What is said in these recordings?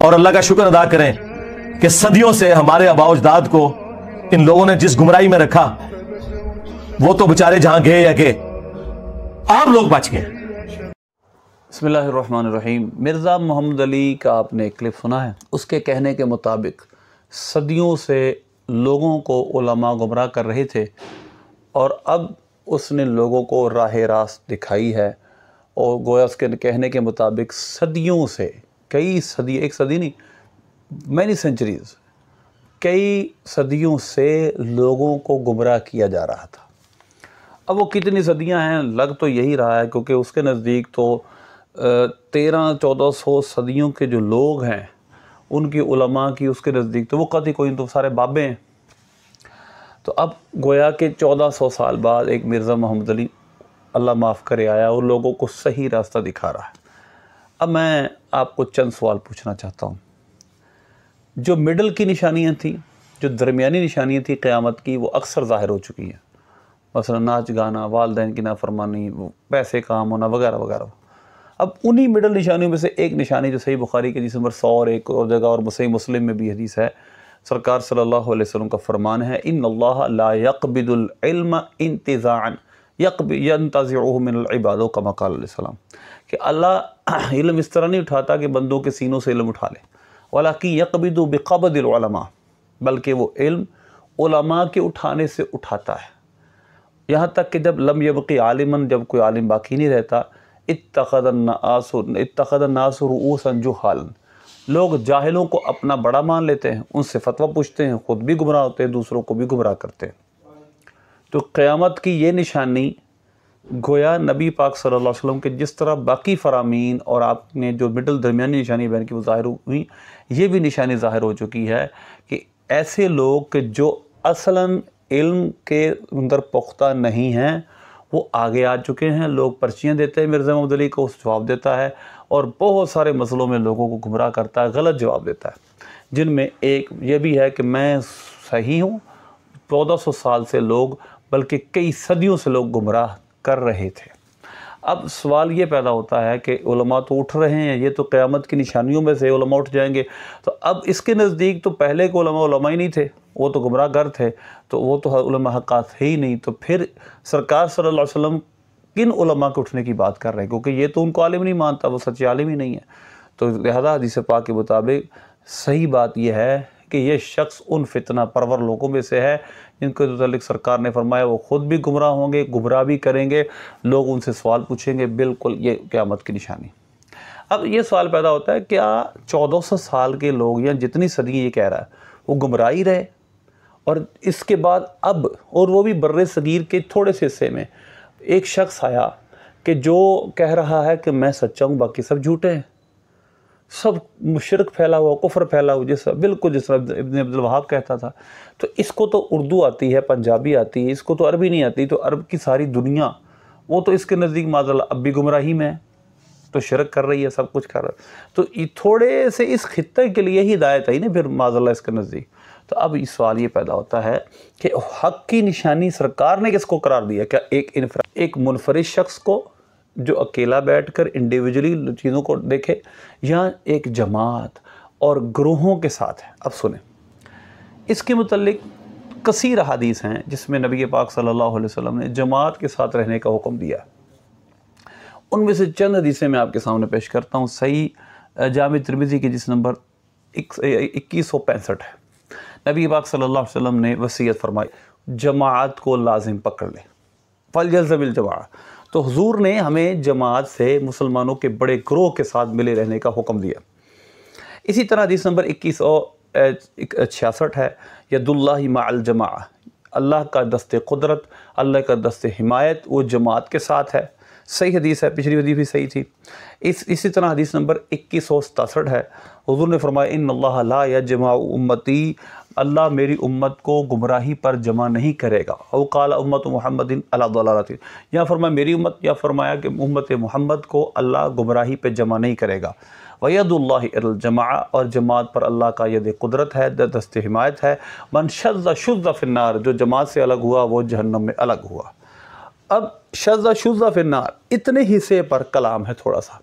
और अल्लाह का शुक्र अदा करें कि सदियों से हमारे आबाओ-अजदाद को इन लोगों ने जिस गुमराही में रखा, वो तो बेचारे जहां गए या गए, आप लोग बच गए। बिस्मिल्लाहिर्रहमानिर्रहीम। मिर्ज़ा मोहम्मद अली का आपने एक क्लिप सुना है। उसके कहने के मुताबिक सदियों से लोगों को उलमा गुमराह कर रहे थे और अब उसने लोगों को राह रास्त दिखाई है। और गोया उसके कहने के मुताबिक सदियों से, कई सदी, एक सदी नहीं, मैनी सेंचुरीज़, कई सदियों से लोगों को गुमराह किया जा रहा था। अब वो कितनी सदियां हैं, लग तो यही रहा है, क्योंकि उसके नज़दीक तो 1300-1400 सदियों के जो लोग हैं उनकी उलमा की उसके नज़दीक तो वो कभी कोई तो सारे बाबे हैं। तो अब गोया के 1400 साल बाद एक मिर्ज़ा मोहम्मद अली, अल्लाह माफ़ करे, आया और लोगों को सही रास्ता दिखा रहा है। अब मैं आपको चंद सवाल पूछना चाहता हूँ। जो मिडल की निशानियाँ थी, जो दरमियानी निशानियाँ थी क़यामत की, वो अक्सर ज़ाहिर हो चुकी हैं। मसलन नाच गाना, वालिदैन की नाफरमानी, पैसे काम होना वगैरह वगैरह। अब उन्हीं मिडल निशानियों में से एक निशानी जो सही बुखारी के जिस नंबर 100 और एक और जगह और सही मुस्लिम में भी हदीस है, सरकार सल्लल्लाहु अलैहि वसल्लम का फरमान है, इन्नल्लाह ला यक़बिदुल इल्म इंतिज़ाअन यंतज़िउहु मिनल इबाद कमा क़ाल अलैहि सलाम, कि अल्लाह इल्म इस तरह नहीं उठाता कि बंदों के सीनों से इल्म उठा ले, वलाकिन यक़बिदु बिक़ब्दिल उलमा, बल्कि वो इल्म उलमा के उठाने से उठाता है। यहाँ तक कि जब लम यबक़ी आलिमन, जब कोई आलिम बाकी नहीं रहता, इत्तख़ज़न नासु रुऊसन जुहालन, लोग जाहिलों को अपना बड़ा मान लेते हैं, उनसे फतवा पूछते हैं, ख़ुद भी गुमराह होते हैं, दूसरों को भी गुमराह करते हैं। तो क़यामत की ये निशानी गोया नबी पाक सल्लल्लाहु अलैहि वसल्लम के जिस तरह बाकी फ़रामीन और आपने जो मिडल दरमियानी निशानी बयान की वो ज़ाहिर हुई, ये भी निशानी ज़ाहिर हो चुकी है कि ऐसे लोग कि जो असलन इल्म के अंदर पुख्ता नहीं हैं, वो आगे आ चुके हैं। लोग पर्चियाँ देते हैं मिर्ज़ा मोहम्मद अली को, उस जवाब देता है और बहुत सारे मसलों में लोगों को गुमराह करता है, गलत जवाब देता है, जिनमें एक ये भी है कि मैं सही हूँ। 1400 साल से लोग, बल्कि कई सदियों से लोग गुमराह कर रहे थे। अब सवाल ये पैदा होता है कि उलमा तो उठ रहे हैं, ये तो क़यामत की निशानियों में से उलमा उठ जाएंगे, तो अब इसके नज़दीक तो पहले के उलमा ही नहीं थे, वो तो गुमराहगर थे, तो वो तो उलमा हक़ात है ही नहीं। तो फिर सरकार सल्लल्लाहु अलैहि वसल्लम किन उलमा के उठने की बात कर रहे हैं, क्योंकि ये तो उनको आलिम नहीं मानता, वो सच्चे आलिम ही नहीं है। तो लिहाजा हदीस पाक के मुताबिक सही बात यह है कि ये शख्स उन फितना परवर लोगों में से है जिनके मुतालिक सरकार ने फरमाया वो ख़ुद भी गुमराह होंगे, गुमराह भी करेंगे, लोग उनसे सवाल पूछेंगे। बिल्कुल ये क़यामत की निशानी। अब ये सवाल पैदा होता है, क्या 1400 साल के लोग या जितनी सदी ये कह रहा है वो गुमराह ही रहे, और इसके बाद अब, और वो भी बर्रे सगीर के थोड़े से हिस्से में एक शख्स आया कि जो कह रहा है कि मैं सच्चा हूँ, बाकी सब झूठे हैं, सब शिरक फैला हुआ, कुफ्र फैला हुआ, बिल्कुल जिस तरह इब्न अब्दुल वहाब कहता था। तो इसको तो उर्दू आती है, पंजाबी आती है, इसको तो अरबी नहीं आती, तो अरब की सारी दुनिया वो तो इसके नज़दीक माज़अल्लाह अब भी गुमराही में है, तो शिरक कर रही है, सब कुछ कर रहा है। तो ये थोड़े से इस खित्ते के लिए ही हिदायत आई ना फिर माज़अल्लाह इसके नज़दीक। तो अब इस सवाल ये पैदा होता है कि हक़ की निशानी सरकार ने किसको करार दिया? क्या एक मुनफरिद शख्स को जो अकेला बैठकर इंडिविजुअली चीज़ों को देखे, या एक जमात और ग्रोहों के साथ है? अब सुने, इसके मुतल्लिक कसीर हदीस हैं जिसमें नबी पाक सल्लल्लाहु अलैहि वसल्लम ने जमात के साथ रहने का हुक्म दिया। उनमें से चंद हदीसें मैं आपके सामने पेश करता हूँ। सही जामे तिर्मिज़ी की जिस नंबर 2165 है, नबी पाक सल्लल्लाहु अलैहि वसल्लम ने वसीयत फरमाई, जमात को लाजिम पकड़ ले, फलयल्ज़मिल जमाअत। तो हुजूर ने हमें जमात से, मुसलमानों के बड़े ग्रोह के साथ मिले रहने का हुक्म दिया। इसी तरह हदीस नंबर 2166 है, यदुल्लाहि मअल जमाअ, अल्लाह का दस्ते कुदरत, अल्लाह का दस्ते हिमायत वो जमात के साथ है। सही हदीस है, पिछली हदीस भी सही थी। इसी तरह हदीस नंबर 2167 है, हुजूर ने फरमाया, इन्नल्लाह ला यजमअ उम्मती, अल्लाह मेरी उम्मत को गुमराही पर जमा नहीं करेगा। औ क़ाल उम्मत मुहम्मदिन अला दलालतिन, या फरमाया मेरी उम्मत, या फरमाया कि उम्मत मोहम्मद को अल्लाह गुमराही पे जमा नहीं करेगा। वयदुल्लाहि अल जमाअ, और जमात पर अल्लाह का यद कुदरत है, दस्ते हिमायत है। मन शज़्ज़ शुज़्ज़ फ़िन्नार, जो जमात से अलग हुआ वो जहन्नम में अलग हुआ। अब शज़्ज़ शुज़्ज़ फ़िन्नार, इतने हिस्से पर कलाम है थोड़ा सा,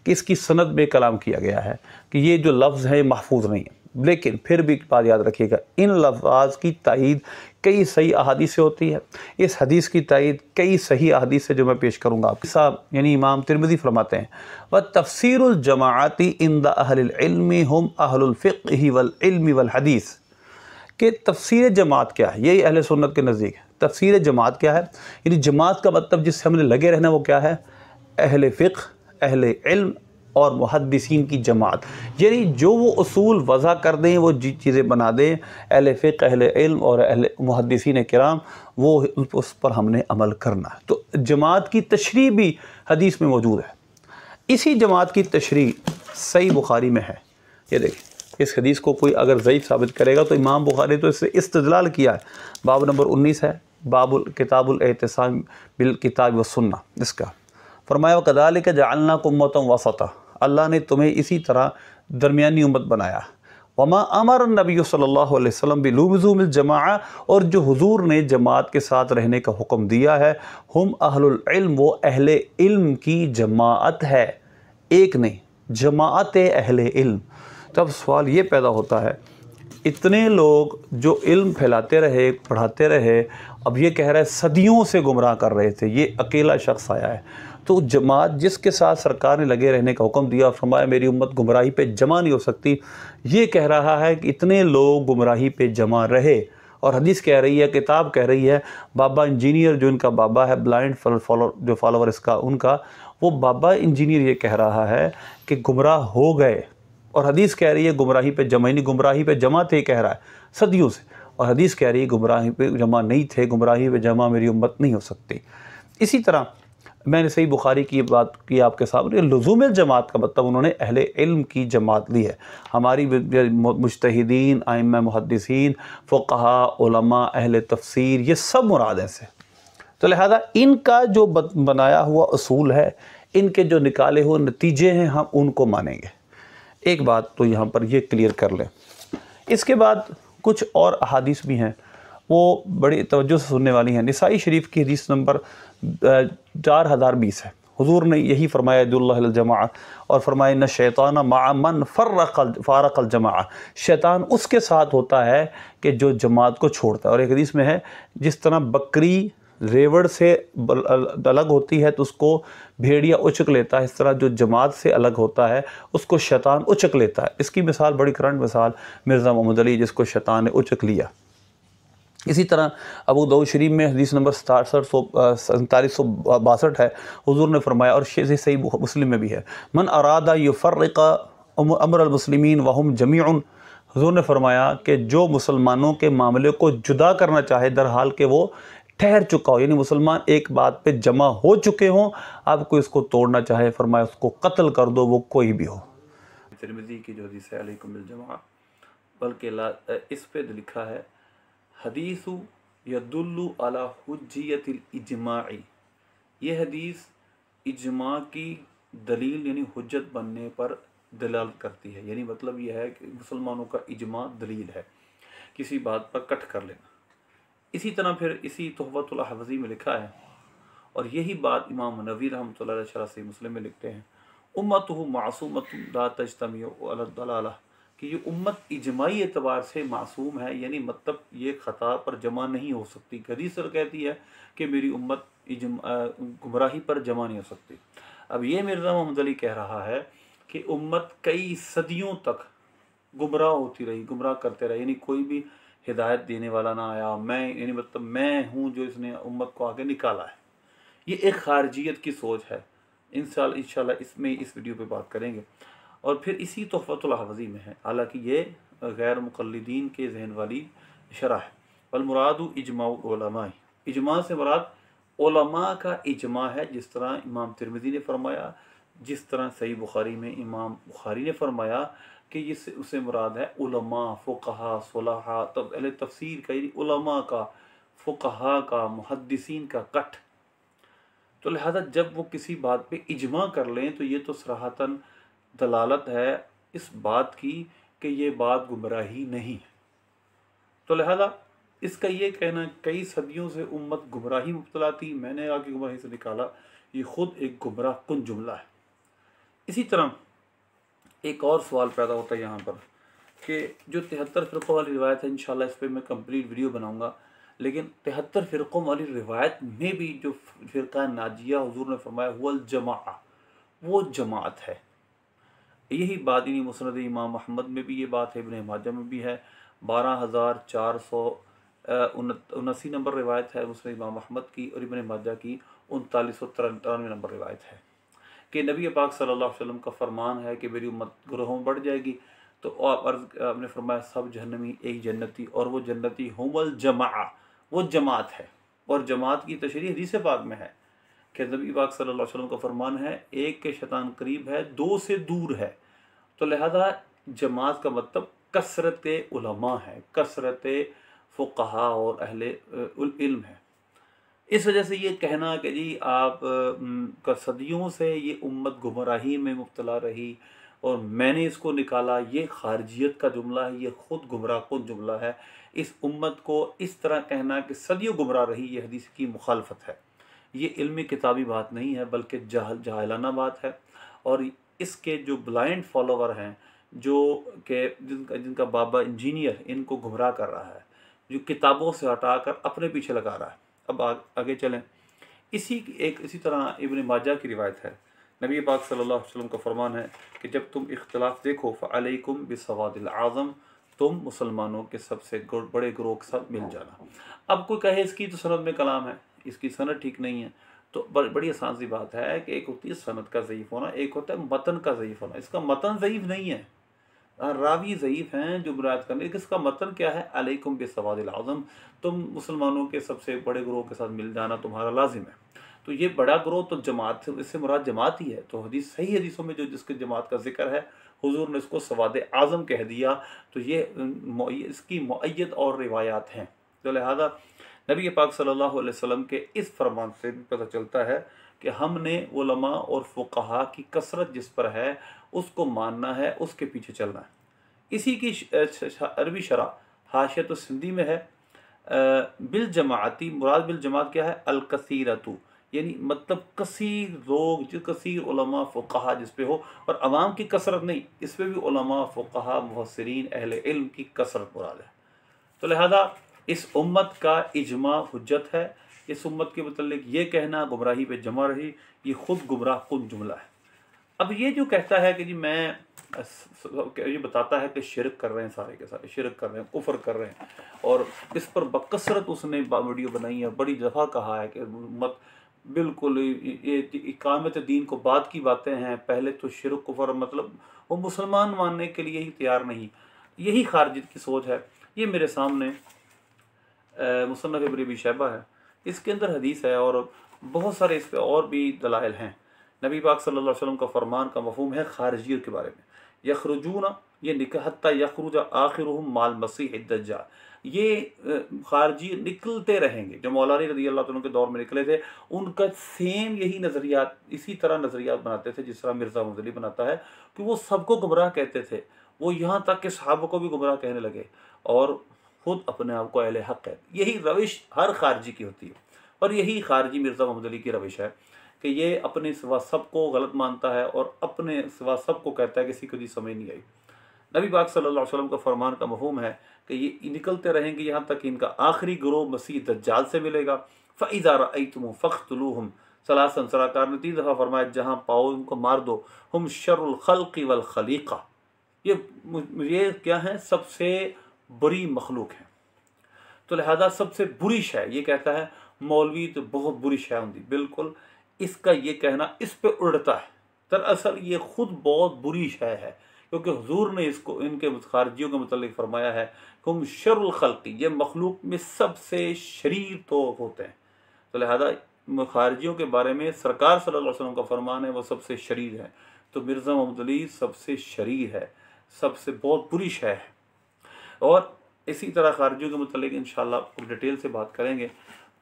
कि इसकी सनद में कलाम किया गया है कि ये जो लफ्ज़ है महफूज नहीं है, लेकिन फिर भी एक बात याद रखिएगा, इन लफ्ज़ की तायीद कई सही अहादीस से होती है। इस हदीस की तायीद कई सही अहादीस से जो मैं पेश करूँगा आपके साथ, यानी इमाम तिरमिज़ी फरमाते हैं व तफसीरुल जमाअती इंद अहलिल इल्मी हुम अहलुल फ़िक़्ह वल इल्मी वल हदीस, कि तफसीर जमात क्या है, यही अहले सुन्नत के नज़दीक है। तफसीर जमात क्या है, यानी जमात का मतलब जिससे हमने लगे रहना वो क्या है, अहले फ़िक़्ह, अहले इल्म और मुहद्दिसीन की जमात, यानी जो वो उसूल वज़ा कर दें, वो चीज़ें बना दें, अहले फ़िक़्ह, अहले इल्म और अहले मुहद्दिसीन किराम, वो उस पर हमने अमल करना है। तो जमात की तशरीह भी हदीस में मौजूद है। इसी जमात की तशरीह सही बुखारी में है। ये देखिए, इस हदीस को कोई अगर ज़ईफ़ साबित करेगा तो इमाम बुखारी तो इससे इस्तिदलाल किया है। बाब नंबर 19 है, बाबुल किताबुल एहतिसाम बिल किताब व सुन्ना, इसका फरमाया कज़ालिक जअलनाकुम उम्मतन वसता, अल्लाह ने तुम्हें इसी तरह दरमियानी उम्मत बनाया। वमा अमर नबी सल्लल्लाहु अलैहि वसल्लम बिलुज़ूमिल जमाअ, और जो हुजूर ने जमात के साथ रहने का हुक्म दिया है, हुम अहलुल इल्म, वो अहले इल्म की जमाअत है, एक नहीं, जमाअत अहले इल्म। तब सवाल ये पैदा होता है, इतने लोग जो इल्म फैलाते रहे, पढ़ाते रहे, अब ये कह रहा है सदियों से गुमराह कर रहे थे, ये अकेला शख्स आया है। तो जमात जिसके साथ सरकार ने लगे रहने का हुक्म दिया, फरमाया मेरी उम्मत गुमराही पे जमा नहीं हो सकती, ये कह रहा है कि इतने लोग गुमराही पे जमा रहे। और हदीस कह रही है, किताब कह रही है, बाबा इंजीनियर जो इनका बाबा है, ब्लाइंड जो फॉलोवर इसका उनका, वो बाबा इंजीनियर ये कह रहा है कि गुमराह हो गए। और हदीस कह रही है गुमराही पे जमा, नहीं गुमराही पे जमा थे कह रहा है सदियों से, और हदीस कह रही है गुमराही पे जमा नहीं थे, गुमराही पे जमा मेरी उम्मत नहीं हो सकती। इसी तरह मैंने सही बुखारी की बात की आपके सामने, लुज़ूमिल जमात का मतलब उन्होंने अहले इल्म की जमात ली है। हमारी मुज्तहिदीन, आइम्मा मुहद्दिसीन, फ़ुक़हा, उलमा, अहले तफसीर, ये सब मुराद हैं से। तो लिहाजा इनका जो बनाया हुआ उसूल है, इनके जो निकाले हुए नतीजे हैं, हम उनको मानेंगे। एक बात तो यहाँ पर ये क्लियर कर लें। इसके बाद कुछ और अहादीस भी हैं, वो बड़ी तवज्जो से सुनने वाली हैं। निसाई शरीफ की हदीस नंबर 4020 है। हुजूर ने यही फरमाया दुल्लाहिल जमाअ, और फरमाया न शैतान मा मन फ़ारक़ल जमाअ, शैतान उसके साथ होता है कि जो जमात को छोड़ता है। और एक हदीस में है, जिस तरह बकरी रेवड़ से अलग होती है तो उसको भेड़िया उचक लेता है, इस तरह जो जमात से अलग होता है उसको शैतान उचक लेता है। इसकी मिसाल, बड़ी करंट मिसाल, मिर्ज़ा मोहम्मद अली, जिसको शैतान ने उचक लिया। इसी तरह अबू दाऊद शरीफ में हदीस नंबर 4762 है, हुजूर ने फरमाया, और सही मुस्लिम में भी है, मन अरादा युफ़र्रिक़ अम्रल मुस्लिमीन वहुम जमीउन, हुजूर ने फरमाया कि जो मुसलमानों के मामले को जुदा करना चाहे दर हाल के वो ठहर चुका हो, यानी मुसलमान एक बात पे जमा हो चुके हों, आपको इसको तोड़ना चाहे, फरमाया उसको कत्ल कर दो, वो कोई भी हो। तिरमिज़ी की जो हदीस है अलैकुम बिल जमा, बल्कि इस पे लिखा है हदीसु यदुल्लु अला हुज्जियतिल इज्माई, ये हदीस इज्मा की दलील यानी हुज्जत बनने पर दलाल करती है। यानी मतलब यह है कि मुसलमानों का इज्मा दलील है, किसी बात पर कट कर लेना। इसी तरह फिर इसी तोहफ़तुल अहवज़ी में लिखा है, और यही बात इमाम नबवी रहमतुल्लाह अलैह शरह सही मुस्लिम में लिखते हैं, उम्मतुहु मासूमतुन ला तजतमिउ अला दलाला, कि ये उम्मत इजमाई एतबार से मासूम है, यानी मतलब ये ख़ता पर जमा नहीं हो सकती। हदीस कहती है कि मेरी उम्मत गुमराही पर जमा नहीं हो सकती। अब ये मिर्ज़ा मोहम्मद अली कह रहा है कि उम्मत कई सदियों तक गुमराह होती रही, गुमराह करते रहे, यानी कोई भी हिदायत देने वाला ना आया, मैं यानी मतलब मैं हूँ जो इसने उम्मत को आगे निकाला है। ये एक खारजियत की सोच है। इंशाल्लाह इसमें इस वीडियो पे बात करेंगे। और फिर इसी तोहफ़तुल अहवज़ी में है, हालांकि ये गैर मुक़ल्लिदीन के जहन वाली शरह है। वल मुरादु इजमाउ उलमा, इजमा से मुराद उलमा का इजमा है, जिस तरह इमाम तिरमिज़ी ने फरमाया, जिस तरह सही बुखारी में इमाम बुखारी ने फरमाया कि ये उससे मुराद है उलमा, फ़ुक़हा, सुलहा, तब अहले तफसीर का, यानी उलमा का, फ़ुक़हा का, मुहद्दिसीन का कट। तो लिहाजा जब वो किसी बात पे इजमा कर लें तो ये तो सराहतन दलालत है इस बात की कि ये बात गुमराही नहीं है। तो लिहाजा इसका ये कहना कई सदियों से उम्मत गुमराही मुब्तला थी, मैंने आगे गुमराही से निकाला, ये ख़ुद एक गुमराह कुन जुमला है। इसी तरह एक और सवाल पैदा होता है यहाँ पर कि जो 73 फ़िरक़ों वाली रिवायत है, इंशाल्लाह इस पर मैं कंप्लीट वीडियो बनाऊंगा, लेकिन 73 फ़िरक़ों वाली रिवायत में भी जो फ़िरक़ा नाजिया हुजूर ने फरमाया हुवल जमाअ, वो जमात है। यही बात इन्हीं मुस्नद इमाम अहमद में भी ये बात है, इब्न माजा में भी है। 12,479 नंबर रिवायत है मुस्नद इमाम अहमद की, और इब्न माजा की 3993 नंबर रिवायत है कि नबी पाक सल्लल्लाहु अलैहि वसल्लम का फरमान है कि मेरी उम्मत ग्रोहों में बढ़ जाएगी। तो आपने फरमाया सब जहन्नमी एक जन्नती, और वो जन्नती हुमल जमाअ, वो जमात है। और जमात की तशरीह हदीस पाक में है कि नबी पाक सल्लल्लाहु अलैहि वसल्लम का फरमान है एक के शैतान करीब है, दो से दूर है। तो लिहाजा जमात का मतलब कसरत उलमा है, कसरत फ़ुक़हा और अहले इल्म है। इस वजह से ये कहना कि जी आप का सदियों से ये उम्मत गुमराही में मुब्तला रही और मैंने इसको निकाला, ये खारजियत का जुमला है, ये ख़ुद गुमराह कुन जुमला है। इस उम्मत को इस तरह कहना कि सदियों गुमराह रही, ये हदीस की मुखालफत है। ये इल्मी किताबी बात नहीं है, बल्कि जाहिलाना बात है। और इसके जो ब्लाइंड फॉलोवर हैं, जो कि जिनका बाबा इंजीनियर इनको गुमराह कर रहा है, जो किताबों से हटाकर अपने पीछे लगा रहा है। अब आगे चलें। इसी तरह इब्न माजा की रिवायत है, नबी पाक सल्लल्लाहु अलैहि वसल्लम का फरमान है कि जब तुम इख्तिलाफ देखो फ़अलैकुम बिस्सवादिल आज़म, तुम मुसलमानों के सबसे बड़े ग्रोह के साथ मिल जाना। अब कोई कहे इसकी तो सनद में कलाम है, इसकी सनद ठीक नहीं है, तो बड़ी आसान सी बात है कि एक होती है सनद का ज़ईफ़ होना, एक होता है मतन का ज़ईफ़ होना। इसका मतन ज़ईफ़ नहीं है, रावी ज़ईफ़ हैं जो बुरात करने, इसका मतन क्या है, अलैकुम बिस्सवादिल आज़म, तुम मुसलमानों के सबसे बड़े ग्रोह के साथ मिल जाना तुम्हारा लाजिम है। तो ये बड़ा ग्रोह तो जमात, इससे मुराद जमात ही है। तो हदीस सही हदीसों में जो जिसके जमात का जिक्र है, हुजूर ने इसको सवाद आज़म कह दिया। तो ये इसकी मुअय्यद और रिवायात हैं। तो लिहाजा नबी पाक सल्लल्लाहु अलैहि वसल्लम के इस फरमान से पता चलता है कि हमने उलमा और फ़ुक़हा की कसरत जिस पर है उसको मानना है, उसके पीछे चलना है। इसी की अरबी शरह हाशियत सिंधी में है बिल जमाअती, मुराद बिल जमात क्या है, अल कसीरतु, यानी मतलब कसीर लोग, जो कसीर उलमा फ़ुक़हा जिस पे हो, और अवाम की कसरत नहीं, इस पे भी उलमा फ़ुक़हा मुफस्सिरीन अहले इल्म की कसरत मुराद है। तो लिहाजा इस उम्मत का इजमा हुज्जत है। इस उम्मत के मतलब ये कहना गुमराही पे जमा रही, ये खुद गुमराह कुन जुमला है। अब ये जो कहता है कि जी मैं ये बताता है कि शिरक कर रहे हैं, सारे के सारे शिरक कर रहे हैं, कुफर कर रहे हैं, और इस पर बकसरत उसने वीडियो बनाई है, बड़ी दफ़ा कहा है कि उम्मत बिल्कुल ये इकामत दीन को बाद की बातें हैं, पहले तो शिरक कुफर, मतलब वो मुसलमान मानने के लिए ही तैयार नहीं। यही खारजियत की सोच है। ये मेरे सामने मुसन्नफ़ इब्न अबी शैबा है, इसके अंदर हदीस है और बहुत सारे इस पर और भी दलाइल हैं। नबी पाक सल्लल्लाहु अलैहि वसल्लम का फरमान का मफ़हूम है खारजियत के बारे में, यखरुजूना, ये निकहत्ता यखरुज आखिरुहुम माल मसीह दज्जाल, ये खारजी निकलते रहेंगे। जो मौलाना रज़ी अल्लाह तआला के दौर में निकले थे, उनका सेम यही नज़रियात, इसी तरह नज़रियात बनाते थे जिस तरह मिर्ज़ा मुज़ली बनाता है, कि वो सबको गुमराह कहते थे। वो यहाँ तक कि सहाबा को भी गुमराह कहने लगे और खुद अपने आप को अहले हक़ है। यही रविश हर खारजी की होती है, और यही खारजी मिर्ज़ा मुज़ली की रविश है कि ये अपने सिवा सबको गलत मानता है और अपने सिवा सबको कहता है, किसी को भी समझ नहीं आई। नबी पाक सल्लल्लाहु अलैहि वसल्लम का फरमान का मफ़हूम है कि ये निकलते रहेंगे यहाँ तक कि इनका आखिरी गिरोह मसीह दज्जाल से मिलेगा। फ़इज़ा रअयतुमुहुम फ़क़्तुलूहुम सलासन, सलाकार ने 3 दफ़ा फरमाया, जहाँ पाओ उनको मार दो। हुम शर्रुल ख़ल्क़ि वल ख़लीक़ा, ये क्या है, सबसे बुरी मखलूक है। तो लिहाजा सबसे बुरी शय, ये कहता है मौलवी तो बहुत बुरी शय होंगी, बिल्कुल इसका ये कहना इस पे उड़ता है। दरअसल ये खुद बहुत बुरी शय है, क्योंकि हुजूर ने इसको इनके खारजियों के मुतल्लिक़ फरमाया है, हुम शर्रुल ख़ल्क़ि, ये मखलूक में सबसे शरीर तो होते हैं। तो लिहाजा खारजियों के बारे में सरकार सल्लल्लाहु अलैहि वसल्लम का फरमान है वो सबसे शरीर है। तो मिर्ज़ा मुहम्मद अली सबसे शरीर है, सबसे बहुत बुरी शय है। और इसी तरह खारजियों के मुतल्लिक़ इंशाअल्लाह डिटेल से बात करेंगे।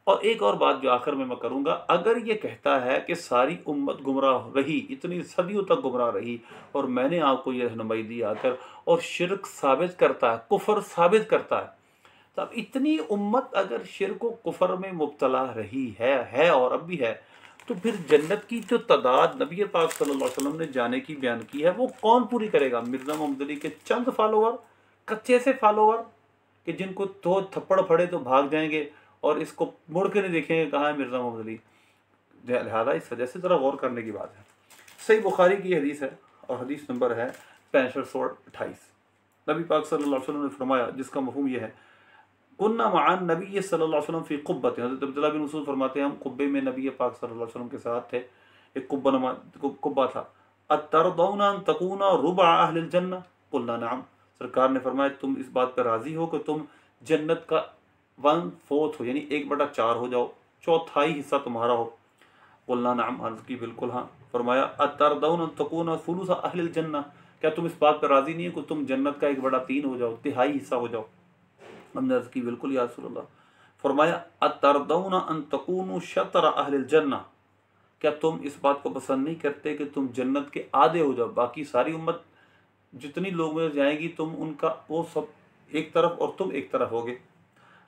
और एक और बात जो आखिर में मैं करूँगा, अगर ये कहता है कि सारी उम्मत गुमराह रही, इतनी सदियों तक गुमराह रही, और मैंने आपको ये रहनुमाई दी आकर, और शिरक साबित करता है, कुफर साबित करता है, तो अब इतनी उम्मत अगर शिरक व कुफर में मुब्तला रही है और अब भी है, तो फिर जन्नत की जो तादाद नबी पाक सल्लल्लाहु अलैहि वसल्लम ने जाने की बयान की है वो कौन पूरी करेगा? मिर्ज़ा मोहम्मद अली के चंद फॉलोवर, कच्चे से फॉलोवर कि जिनको तो थप्पड़ पड़े तो भाग जाएंगे और इसको मुड़ के नहीं देखेंगे कहाँ है मिर्ज़ा मोहम्मद अली। लिहाजा इस वजह से ज़रा गौर करने की बात है। सही बुखारी की हदीस है और हदीस नंबर है 6528। नबी पाक सल्लल्लाहु अलैहि वसल्लम ने फरमाया, जिसका मफ़हूम यह है, कुन्ना मआन नबी सल्लल्लाहु अलैहि वसल्लम फ़ी क़ुब्बत, हज़रत अब्दुल्लाह बिन मसूद फरमाते हैं हम कुब्बे में नबी पाक सल्लल्लाहु अलैहि वसल्लम के साथ थे। एक कुब्बा था। अतरदौना अन तकूना रुबअ अहलिल जन्नह, कुल्ना नअम, सरकार ने फरमाया तुम इस बात पर राज़ी हो कि तुम जन्नत का 1/4 हो, यानी 1/4 हो जाओ, चौथाई हिस्सा तुम्हारा हो। कुल्ना नअम, अर्ज़ की बिल्कुल हाँ। फरमाया अतरदौना अन तकूना सुलुस अहलिल जन्नह, क्या तुम इस बात पर राज़ी नहीं हो कि तुम जन्नत का 1/3 हो जाओ, तिहाई हिस्सा हो जाओ? हमने अर्ज़ की बिल्कुल या रसूलल्लाह। फरमाया अतरदौना अन तकूनु शतर अहलिल जन्नह, क्या तुम इस बात को पसंद नहीं करते कि तुम जन्नत के आधे हो जाओ, बाकी सारी उम्मत जितनी लोग में जाएगी तुम उनका वो सब एक तरफ और तुम एक तरफ होगे?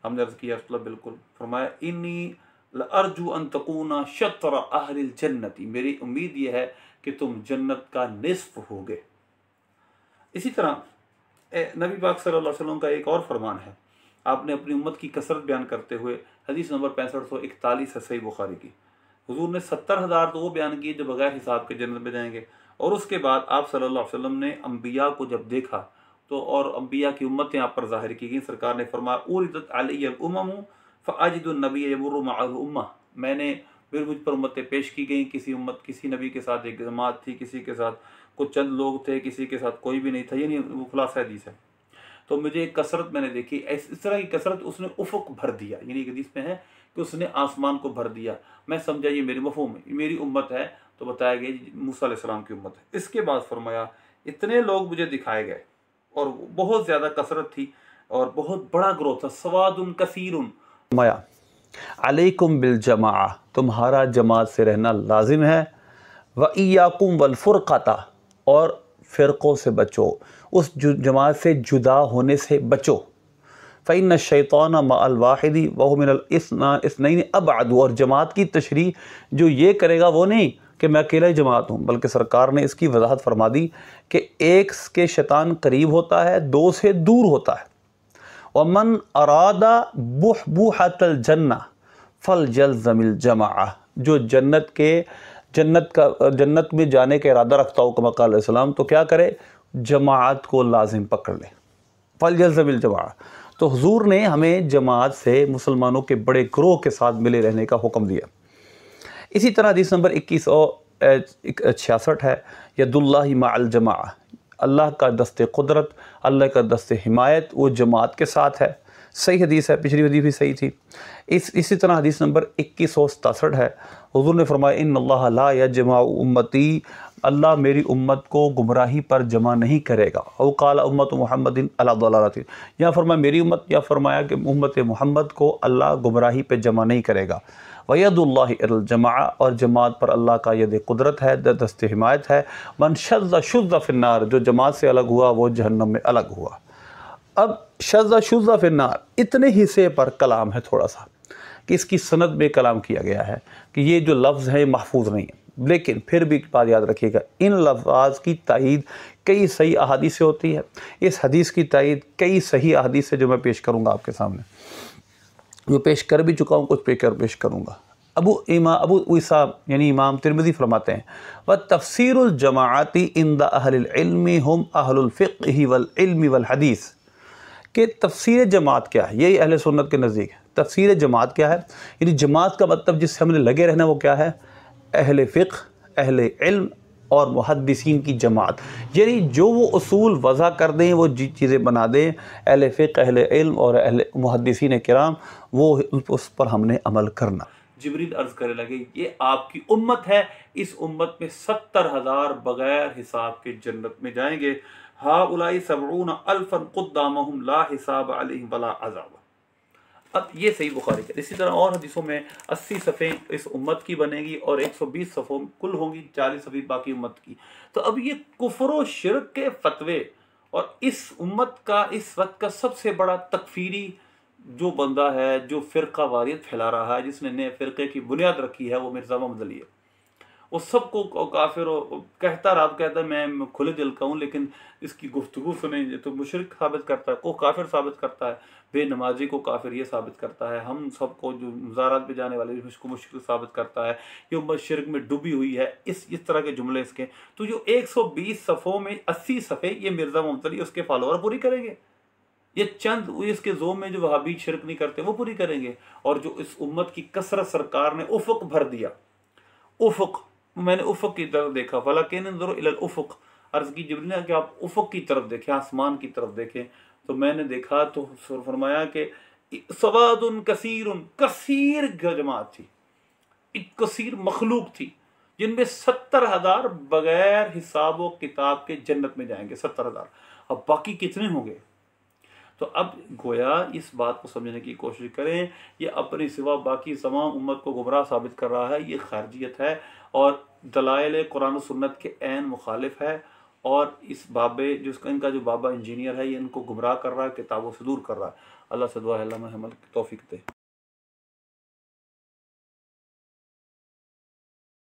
हमने अर्ज़ किया रसूलल्लाह बिल्कुल। फरमाया इन्नी लअरजू अन तकूना शतर अहलिल जन्नती, मेरी उम्मीद यह है कि तुम जन्नत का निस्फ होगे। इसी तरह नबी पाक सल्लल्लाहु अलैहि वसल्लम का एक और फरमान है, आपने अपनी उम्मत की कसरत बयान करते हुए हदीस नंबर 6541 है सही बुखारी की, हुजूर ने 70,000 तो वो बयान किए जो बगैर हिसाब के जन्नत में जाएंगे। और उसके बाद आप सल्लल्लाहु अलैहि वसल्लम ने अम्बिया को जब देखा तो और अम्बिया की उम्मतें आप पर ज़ाहिर की गई। सरकार ने फरमाया उरिदत अलैयल उमम फ़अजिदुन नबी यमुर्रु मअल उम्मा, मैंने फिर मुझ पर उम्मतें पेश की गई। किसी नबी के साथ एक जमात थी, किसी के साथ कुछ चंद लोग थे, किसी के साथ कोई भी नहीं था, यानी वो खुलासा हदीस है। तो मुझे एक कसरत मैंने देखी, इस तरह की कसरत उसने उफ़ुक भर दिया, यानी एक हदीस में है कि उसने आसमान को भर दिया। मैं समझा ये मेरी मफ़हूम है, मेरी उम्मत है, तो बताया गया मूसा अलैहिस्सलाम की उम्मत है। इसके बाद फरमाया इतने लोग मुझे दिखाए गए और बहुत ज़्यादा कसरत थी और बहुत बड़ा ग्रोथ था। सवादुन कसीरुन माया अलैकुम बिल जमा, तुम्हारा जमात से रहना लाजिम है। व इय्याकुम वल फुरक़ता, और फ़िरक़ों से बचो, उस जमात से जुदा होने से बचो। फ़इन्न शैतान मअल वाहिदी वहु मिनल इस्नैन अबअद, और जमात की तशरीह जो ये करेगा वो नहीं कि मैं अकेला ही जमात हूँ, बल्कि सरकार ने इसकी वजाहत फरमा दी कि एक के शैतान करीब होता है, दो से दूर होता है। वमन अरादा बुहबुहतल जन्ना फल जल्ज़मिल जमा, जो जन्नत में जाने का इरादा रखता हो कमा क़ाल अलैहिस्सलाम, तो क्या करे? जमात को लाजिम पकड़ ले, फल जल्ज़मिल जमा। तो हुजूर ने हमें जमात से, मुसलमानों के बड़े ग्रोह के साथ मिले रहने का हुक्म दिया। इसी तरह हदीस नंबर 2166 है, यदुल्लाहि मअल जमा, अल्लाह का दस्ते कुदरत, अल्लाह का दस्ते हिमायत वो जमात के साथ है। सही हदीस है, पिछली हदीस भी सही थी। इसी तरह हदीस नंबर 2167 है, हुजूर ने फरमाया इन्नल्लाह ला यजमा उम्मती, अल्लाह मेरी उम्मत को गुमराही पर जमा नहीं करेगा। औ क़ाल उम्मत मुहम्मदिन अला दलालतिन, या फरमाया मेरी उम्मत, या फरमाया कि उम्मत मोहम्मद को अल्लाह गुमराही पर जमा नहीं करेगा। वयदुल्लाहि अल जमा, और जमात पर अल्लाह का यद कुदरत है, दस्त हिमायत है। मन शज़्ज़ शुज़्ज़ फ़िन्नार, जो जमात से अलग हुआ वो जहन्नम में अलग हुआ। अब शज़्ज़ शुज़्ज़ फ़िन्नार, इतने हिस्से पर कलाम है थोड़ा सा, कि इसकी सनद में कलाम किया गया है कि ये जो लफ्ज़ है महफूज नहीं है, लेकिन फिर भी बात याद रखिएगा, इन लफ्ज़ की तायीद कई सही अहादीस से होती है। इस हदीस की तायीद कई सही अहादीस से जो मैं पेश करूँगा आपके सामने, जो पेश कर भी चुका हूँ, कुछ पेश करूँगा। अबू ईसा यानी इमाम तिरमिज़ी फरमाते हैं, व तफ़सीरुल जमाअती इंद अहलिल इल्मी हुम अहलुल फ़िक़्हि वल इल्मी वल हदीस, कि तफ़सीर जमात क्या है, यही अहले सुन्नत के नज़दीक है। तफ़सीर जमात क्या है, यानी जमात का मतलब जिससे हमने लगे रहना वो क्या है? अहले फ़िक़्ह, अहले इल्म और मुहद्दिसीन की जमात, यानी जो वो उसूल वज़ा कर दें, वो चीज़ें बना दें, अहले फ़िक़्ह, अहले इल्म और अहले मुहद्दिसीन किराम, वो उस पर हमने अमल करना। जिब्रील अर्ज़ करने लगे ये आपकी उम्मत है, इस उम्मत में 70,000 बगैर हिसाब के जन्नत में जाएंगे। हाउलाई सबऊन अल्फन क़ुद्दामहुम ला हिसाब अलैहिम वला अज़ाब। अब ये सही बुखारी है। इसी तरह और हदीसों में 80 सफ़े इस उम्मत की बनेगी और 120 सफ़ों कुल होंगी, 40 सफ़े बाकी उम्मत की। तो अब ये कुफ्र व शिरक के फतवे और इस उम्मत का इस वक्त का सबसे बड़ा तकफीरी जो बंदा है, जो फ़िरका वारियत फैला रहा है, जिसने नए फ़िरक़े की बुनियाद रखी है, वो मिर्ज़ा मोहम्मद अली है। वो सबको काफिर कहता रहा, कहता है मैं खुले दिल का हूँ, लेकिन इसकी गुफ्तगू सुने तो मुशरिक साबित करता है, को काफिर साबित करता है, बेनमाजी को काफिर ये साबित करता है, हम सबको जो मज़ारात पे जाने वाले इसको मुश्किल साबित करता है, ये उम्मत शिरक में डूबी हुई है। इस तरह के जुमले इसके। तो जो 120 सफ़ों में 80 सफ़े ये मिर्ज़ा मोहम्मद अली उसके फॉलोअर पूरी करेंगे, ये चंद इसके जोम में जो वहाबी शिरक नहीं करते वो पूरी करेंगे। और जो इस उम्मत की कसरत सरकार ने उफ़ुक भर दिया, उफ़ुक, मैंने उफ़ुक की तरफ देखा, फलाकिन इंज़ुरू इलल उफ़ुक, अर्ज़ की जिब्रील ने कि आप उफ़ुक की तरफ देखें, आसमान की तरफ देखें। तो मैंने देखा तो फरमाया कि सवादुन कसीरुन, कसीर जमात थी, एक कसीर मखलूक थी, जिनमें 70,000 बगैर हिसाब व किताब के जन्नत में जाएंगे, 70,000। अब बाकी कितने होंगे? तो अब गोया इस बात को समझने की कोशिश करें, ये अपने सिवा बाकी तमाम उम्मत को गुमराह साबित कर रहा है, ये खारजियत है और दलाइल कुरान और सुन्नत के ऐन मुखालिफ है। और इस बाबे जिसका इनका जो बाबा इंजीनियर है, ये इनको गुमराह कर रहा है, किताबों से दूर कर रहा है। अल्लाह से दुआ है अल्लाह हमें अमल की तौफीक दे।